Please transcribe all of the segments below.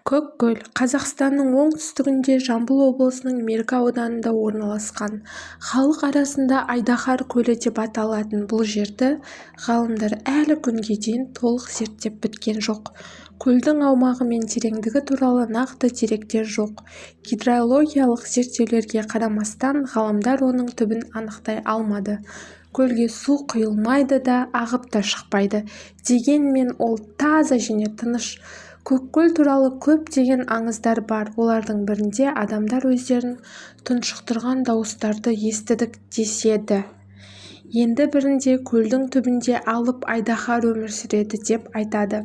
Көккөл Қазақстанның оңтүстігінде Жамбыл облысының Меркі ауданында орналасқан. Халық арасында Айдаһар көлі деп аталатын бұл жерді ғалымдар әлі күнге дейін толық зерттеп біткен жоқ. Көлдің аумағы мен тереңдігі туралы нақты деректер жоқ. Гидрологиялық зерттеулерге қарамастан, ғалымдар оның түбін анықтай алмады. Көлге су құйылмайды да, ағып та шықпайды. Дегенмен ол таза және тыныш. Көккөл туралы көптеген аңыздар бар. Олардың бірінде адамдар өздерін тұншықтырған дауыстарды естідік деседі. Енді бірінде көлдің түбінде алып айдаһар өмір сүреді деп айтады.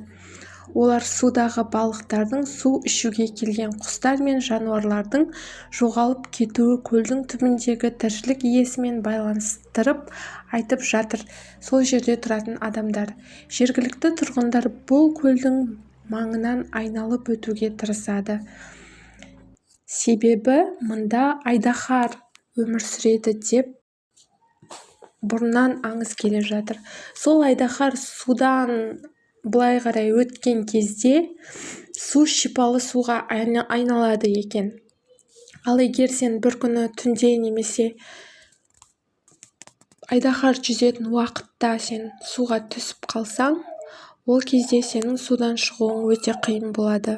Олар судағы балықтардың, су ішуге келген құстар мен жануарлардың жоғалып кетуі көлдің түбіндегі тіршілік иесімен байланыстырып айтып жатыр. Сол жерде тұратын адамдар. Жергілікті тұрғындар бұл көлдің маңынан айналып өтуге тырысады. Себебі мұнда айдаһар өмір сүреді деп бұрыннан аңыз келе жатыр. Сол айдаһар судан былай қарай өткен кезде су шипалы суға айналады екен. Ал егер сен бір күні түнде немесе айдаһар жүзетін уақытта сен суға түсіп қалсаң, ол кезде сенің судан шығуың өте қиын болады.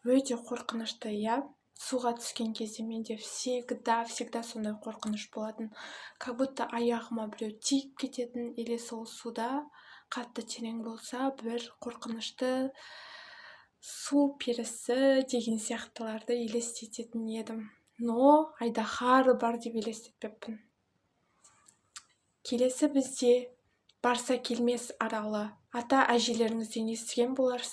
Өте қорқынышты, иә? Суға түскен кезде менде всегда сондай қорқыныш болатын. Как будто аяғыма біреу тиіп кететін, или сол суда қатты терең болса, бір қорқынышты су перісі деген сияқтыларды елестететін едім. Но айдаһар бар деп елестетпеппін. Келесі бізде Барса келмес аралы. Ата-әжелеріңізден естіген боларсыз.